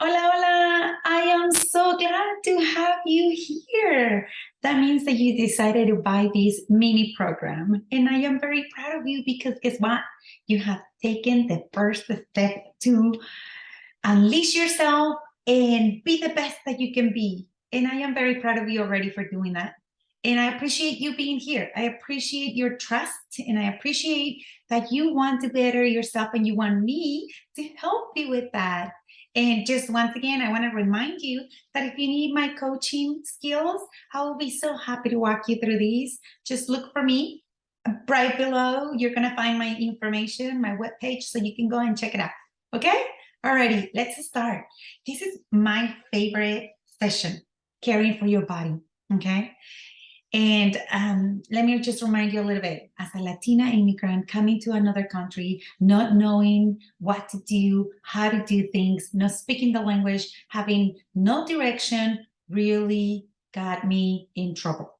Hola, hola. I am so glad to have you here. That means that you decided to buy this mini program. And I am very proud of you because guess what? You have taken the first step to unleash yourself and be the best that you can be. And I am very proud of you already for doing that. And I appreciate you being here. I appreciate your trust and I appreciate that you want to better yourself and you want me to help you with that. And just once again, I want to remind you that if you need my coaching skills, I will be so happy to walk you through these. Just look for me right below. You're going to find my information, my webpage, so you can go and check it out. Okay? Alrighty, let's start. This is my favorite session, caring for your body. Okay? And let me just remind you a little bit. As a Latina immigrant coming to another country, not knowing what to do, how to do things, not speaking the language, having no direction, really got me in trouble.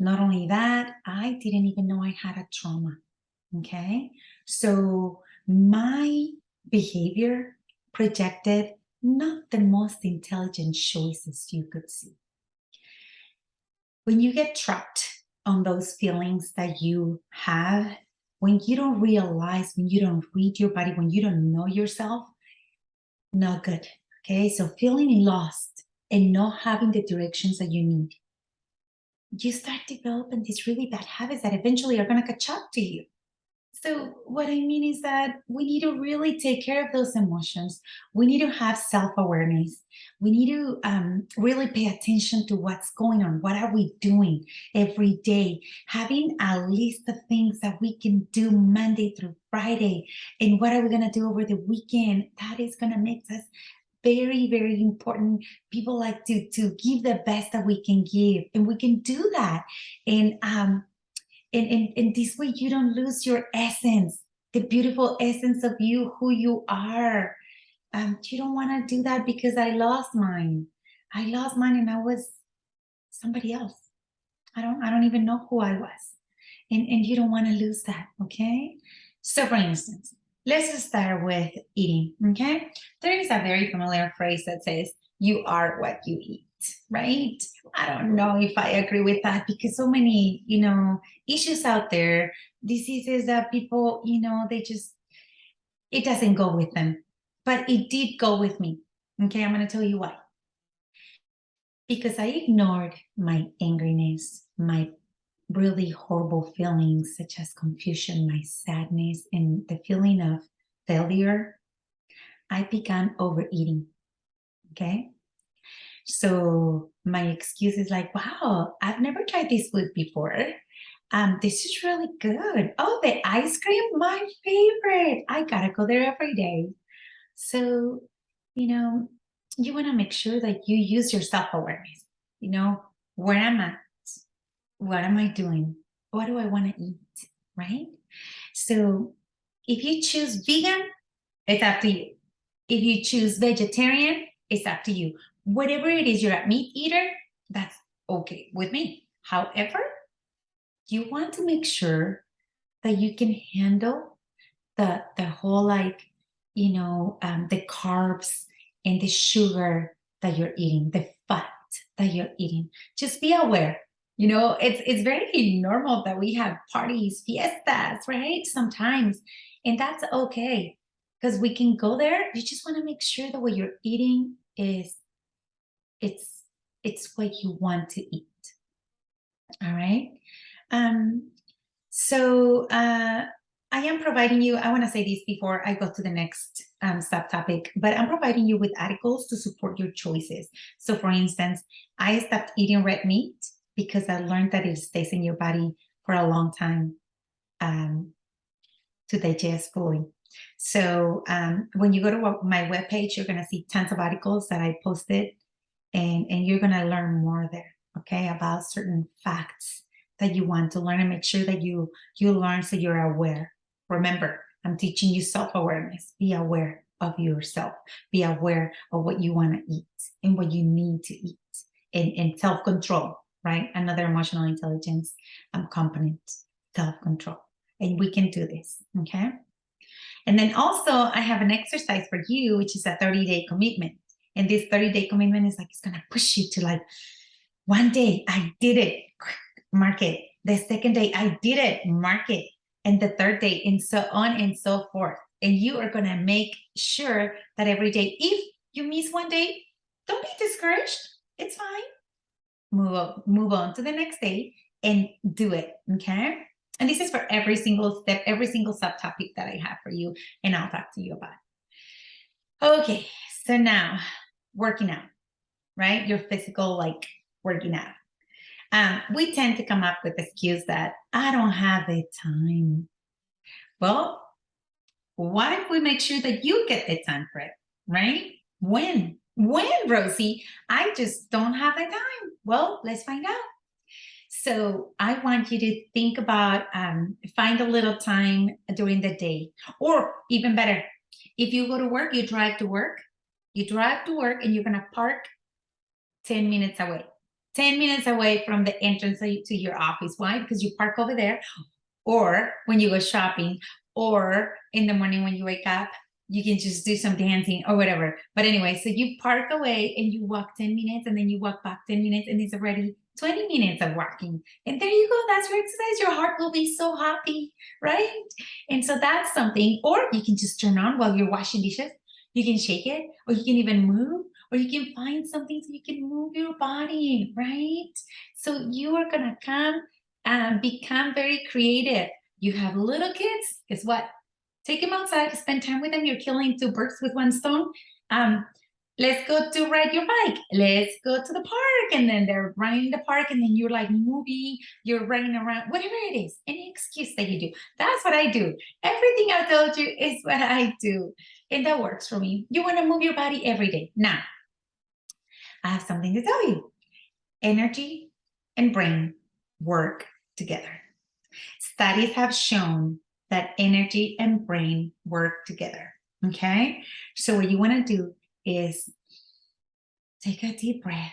Not only that, I didn't even know I had a trauma. Okay? So my behavior projected not the most intelligent choices you could see. When you get trapped on those feelings that you have, when you don't realize, when you don't read your body, when you don't know yourself, not good. Okay, so feeling lost and not having the directions that you need, you start developing these really bad habits that eventually are going to catch up to you. So what I mean is that we need to really take care of those emotions. We need to have self-awareness. We need to really pay attention to what's going on. What are we doing every day? Having a list of things that we can do Monday through Friday. And what are we going to do over the weekend? That is going to make us very, very important. People like to give the best that we can give. And we can do that. And this way you don't lose your essence, the beautiful essence of you, who you are. You don't want to do that because I lost mine. I lost mine and I was somebody else. I don't even know who I was. And you don't want to lose that, okay? So for instance, let's start with eating, okay? There is a very familiar phrase that says, you are what you eat, right? I don't know if I agree with that because so many, issues out there, diseases that people, it doesn't go with them. But it did go with me, okay? I'm going to tell you why. Because I ignored my angriness, my really horrible feelings such as confusion, my sadness, and the feeling of failure, I began overeating, okay? So my excuse is like, wow, I've never tried this food before. This is really good. Oh, the ice cream, my favorite. I gotta go there every day. So, you want to make sure that you use your self-awareness. Where am I? What am I doing? What do I want to eat? Right? So if you choose vegan, it's up to you. If you choose vegetarian, it's up to you. Whatever it is, you're a meat eater, that's okay with me. However, you want to make sure that you can handle the whole the carbs and the sugar that you're eating, the fat that you're eating. Just be aware. It's very normal that we have parties, fiestas, right? Sometimes, and that's okay because we can go there. You just want to make sure that what you're eating is it's what you want to eat. All right. So I am providing you, I want to say this before I go to the next subtopic, but I'm providing you with articles to support your choices. So for instance, I stopped eating red meat because I learned that it stays in your body for a long time to digest fully. So when you go to my webpage, you're going to see tons of articles that I posted and you're going to learn more there, okay, about certain facts that you want to learn and make sure that you learn so you're aware. Remember, I'm teaching you self-awareness. Be aware of yourself. Be aware of what you want to eat and what you need to eat. And self-control, right? Another emotional intelligence component, self-control. And we can do this, okay? And then also I have an exercise for you, which is a 30-day commitment. And this 30-day commitment is like, it's going to push you to like, one day I did it, mark it. The second day I did it, mark it. And the third day, and so on and so forth. And you are going to make sure that every day, if you miss one day, don't be discouraged. It's fine. Move on to the next day and do it. Okay. And this is for every single step, every single subtopic that I have for you, and I'll talk to you about. Okay. So now working out, right? Your physical, like working out. We tend to come up with the excuse that I don't have the time. Well, what if we make sure that you get the time for it, right? When, Rosie? I just don't have the time. Well, let's find out. So I want you to think about, find a little time during the day, or even better, if you go to work, you drive to work, and you're going to park 10 minutes away. 10 minutes away from the entrance to your office. Why? Because you park over there, or when you go shopping, or in the morning when you wake up, you can just do some dancing or whatever. But anyway, so you park away and you walk 10 minutes, and then you walk back 10 minutes, and it's already 20 minutes of walking. And there you go. That's your exercise. Your heart will be so happy, right? And so that's something. Or you can just turn on while you're washing dishes. You can shake it, or you can even move, or you can find something so you can move your body, right? So you are going to come and become very creative. You have little kids, guess what? Take them outside, spend time with them. You're killing two birds with one stone. Let's go to ride your bike. Let's go to the park. And then they're running in the park, and then you're like moving, you're running around, whatever it is, any excuse that you do. That's what I do. Everything I told you is what I do. And that works for me. You want to move your body every day. Now, I have something to tell you. Energy and brain work together. Studies have shown that energy and brain work together. Okay? So what you want to do is take a deep breath,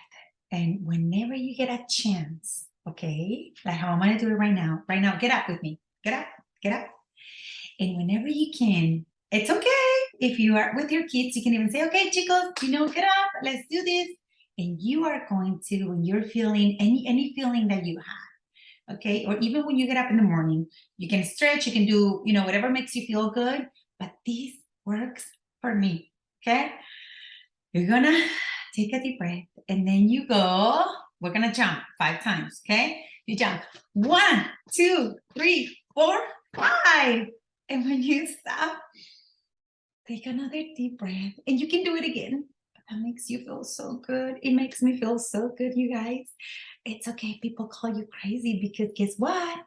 and whenever you get a chance, okay, like how I'm going to do it right now, get up with me. Get up. And whenever you can, it's okay. If you are with your kids, you can even say, okay, chicos, get up, let's do this. And you are going to, when you're feeling any feeling that you have, okay, or even when you get up in the morning, you can stretch, you can do, whatever makes you feel good, but this works for me, okay? You're gonna take a deep breath, and then you go, we're gonna jump 5 times, okay? You jump 1, 2, 3, 4, 5. And when you stop, take another deep breath, and you can do it again. That makes you feel so good. It makes me feel so good, you guys. It's okay. People call you crazy because guess what?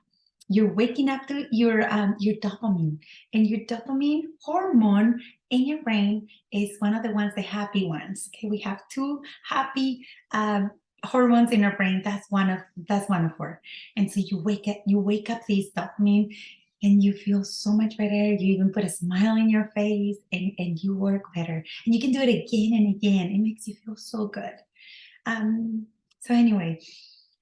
You're waking up to your dopamine, and your dopamine hormone in your brain is one of the ones, the happy ones. Okay, we have 2 happy hormones in our brain. That's one of her. And so you wake up this dopamine, and you feel so much better. You even put a smile in your face, and you work better. And you can do it again and again. It makes you feel so good. So anyway,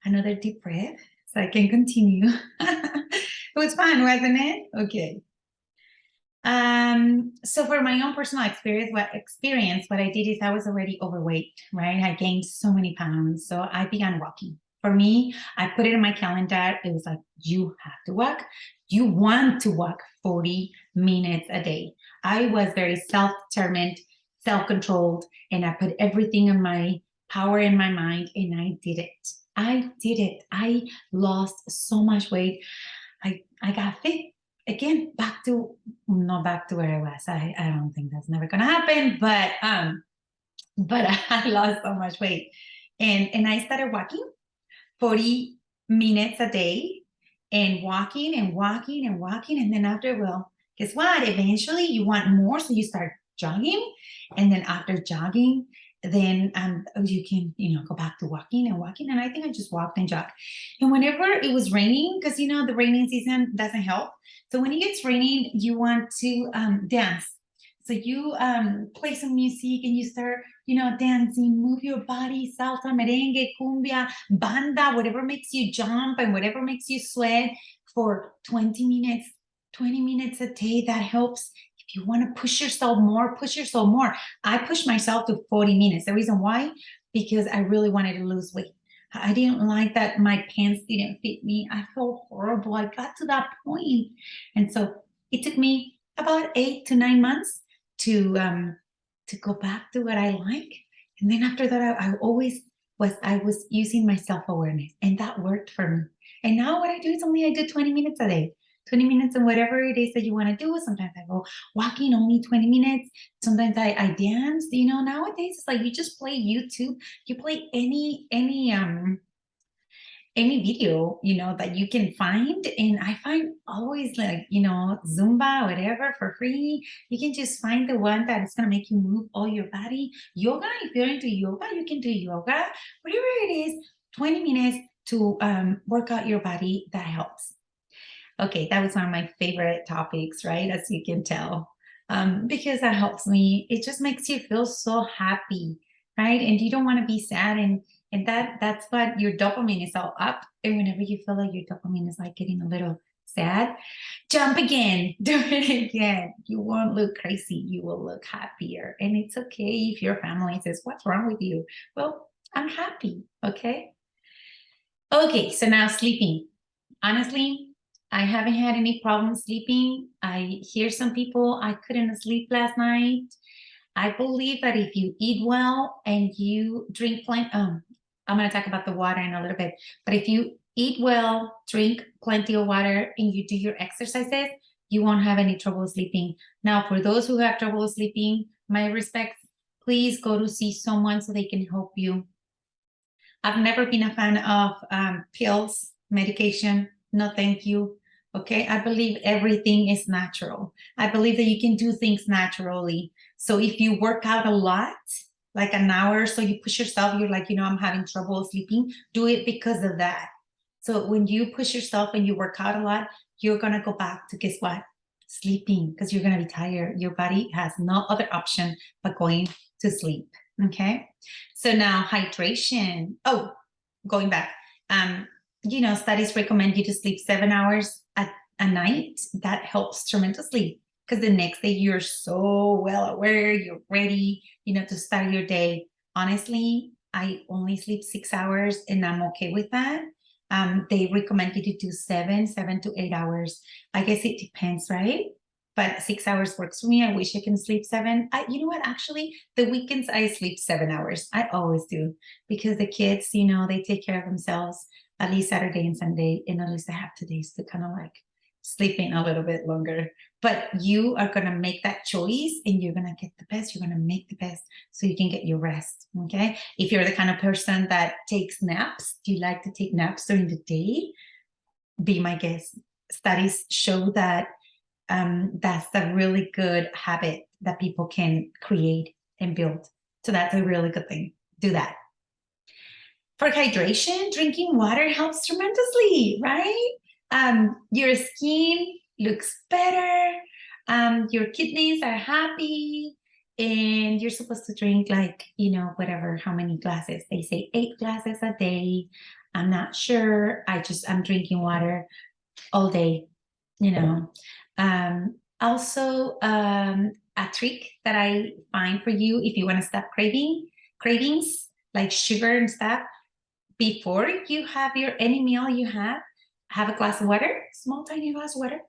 another deep breath so I can continue. It was fun, wasn't it? Okay. So for my own personal experience, what I did is I was already overweight, right? I gained so many pounds. So I began walking. For me, I put it in my calendar. It was like, you have to walk. You want to walk 40 minutes a day. I was very self-determined, self-controlled, and I put everything in my power in my mind, and I did it. I lost so much weight. I got fit. Again, not back to where I was. I don't think that's never gonna happen, but I lost so much weight. And I started walking 40 minutes a day, and walking. And then after, well, guess what? Eventually you want more, so you start jogging. And then after jogging, then you can, go back to walking. And I think I just walked and jogged. And whenever it was raining, because, the raining season doesn't help. So when it gets raining, you want to dance. So you play some music, and you start, dancing, move your body, salsa, merengue, cumbia, banda, whatever makes you jump and whatever makes you sweat for 20 minutes a day. That helps If you want to push yourself more, push yourself more. I pushed myself to 40 minutes. The reason why, because I really wanted to lose weight. I didn't like that my pants didn't fit me. I felt horrible. I got to that point. And so it took me about 8 to 9 months to go back to what I like. And then after that, I was using my self-awareness, and that worked for me. And now what I do is I do 20 minutes a day. 20 minutes and whatever it is that you want to do. Sometimes I go walking only 20 minutes. Sometimes I dance. Nowadays it's like you just play YouTube. You play any video, that you can find. And I find always like, Zumba, whatever, for free. You can just find the one that is going to make you move all your body. Yoga, if you're into yoga, you can do yoga. Whatever it is, 20 minutes to work out your body, that helps. Okay, that was one of my favorite topics, right? As you can tell, because that helps me. It just makes you feel so happy, right? And you don't want to be sad, and that's what your dopamine is all up. And whenever you feel like your dopamine is like getting a little sad, jump again, do it again. You won't look crazy. You will look happier, and it's okay if your family says, "What's wrong with you?" Well, I'm happy. Okay. Okay, so now sleeping. Honestly, I haven't had any problems sleeping. I hear some people, I couldn't sleep last night. I believe that if you eat well and you drink plenty, I'm going to talk about the water in a little bit, but if you eat well, drink plenty of water, and you do your exercises, you won't have any trouble sleeping. Now, for those who have trouble sleeping, my respects, please go to see someone so they can help you. I've never been a fan of pills, medication. No, thank you. Okay, I believe everything is natural. I believe that you can do things naturally. So if you work out a lot, like an hour, so you push yourself, you're like, I'm having trouble sleeping, do it because of that. So when you push yourself and you work out a lot, you're going to go back to, guess what? Sleeping, because you're going to be tired. Your body has no other option but going to sleep. Okay. So now hydration. Oh, going back. Studies recommend you to sleep 7 hours a night. That helps tremendously, because the next day you're so well aware, you're ready, to start your day. Honestly, I only sleep 6 hours and I'm okay with that. They recommend you to do 7 to 8 hours. I guess it depends, right? But 6 hours works for me. I wish I can sleep 7. You know what? Actually, the weekends I sleep 7 hours. I always do, because the kids, they take care of themselves at least Saturday and Sunday, and at least I have 2 days to kind of like sleeping a little bit longer. But you are going to make that choice, and you're going to get the best. You're going to make the best so you can get your rest. Okay. If you're the kind of person that takes naps, do you like to take naps during the day? Be my guest. Studies show that that's a really good habit that people can create and build. So that's a really good thing. Do that. For hydration, drinking water helps tremendously, right? Your skin looks better. Your kidneys are happy. And you're supposed to drink whatever, how many glasses. They say 8 glasses a day. I'm not sure. I'm drinking water all day, Also, a trick that I find for you, if you want to stop cravings like sugar and stuff, before you have any meal you have a glass of water, small tiny glass of water,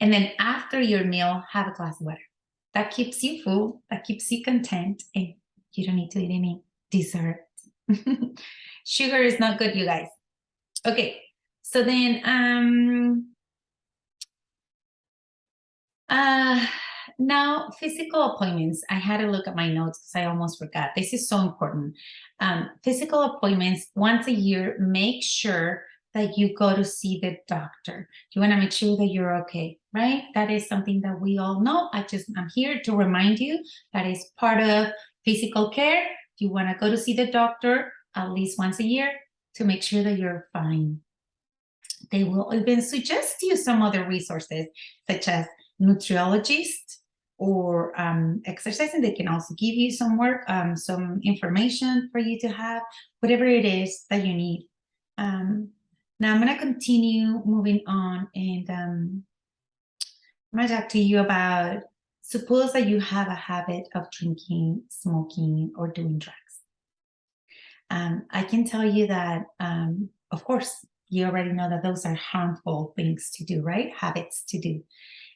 and then after your meal, have a glass of water. That keeps you full, that keeps you content, and you don't need to eat any dessert. Sugar is not good, you guys. Okay, so then now physical appointments. I had to look at my notes because I almost forgot. This is so important. Physical appointments once a year. Make sure that you go to see the doctor. You want to make sure that you're okay, right? That is something that we all know. I'm here to remind you that is part of physical care. You want to go to see the doctor at least once a year to make sure that you're fine. They will even suggest you some other resources, such as nutriologist or exercise, and they can also give you some work, some information for you to have, whatever it is that you need. Now I'm going to continue moving on, and I'm going to talk to you about Suppose that you have a habit of drinking, smoking, or doing drugs. I can tell you that, of course, you already know that those are harmful things to do, right? Habits to do.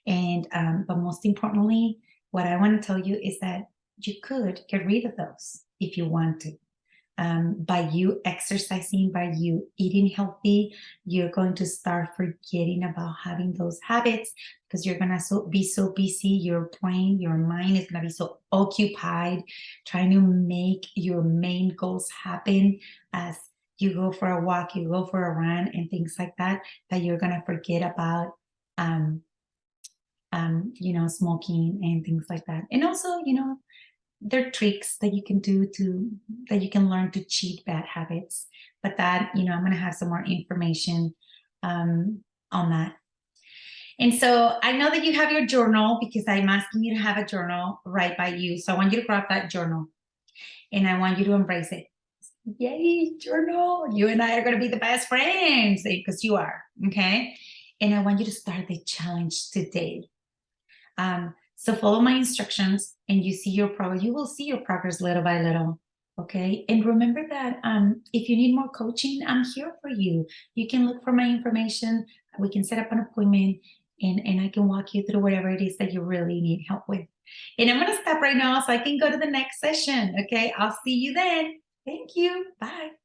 And but most importantly, what I want to tell you is that you could get rid of those if you want to. By you exercising, by you eating healthy, you're going to start forgetting about having those habits because you're going to be so busy. Your brain, your mind is going to be so occupied trying to make your main goals happen as you go for a walk, you go for a run, and things like that, that you're going to forget about um, smoking and things like that. And also, there are tricks that you can do that you can learn to cheat bad habits. But that, I'm going to have some more information on that. And so I know that you have your journal because I'm asking you to have a journal right by you. So I want you to grab that journal and I want you to embrace it. Yay, journal. You and I are going to be the best friends because you are. Okay. And I want you to start the challenge today. So follow my instructions and you see your progress. You will see your progress little by little. Okay. And remember that if you need more coaching, I'm here for you. You can look for my information. We can set up an appointment and I can walk you through whatever it is that you really need help with. And I'm going to stop right now so I can go to the next session. Okay. I'll see you then. Thank you. Bye.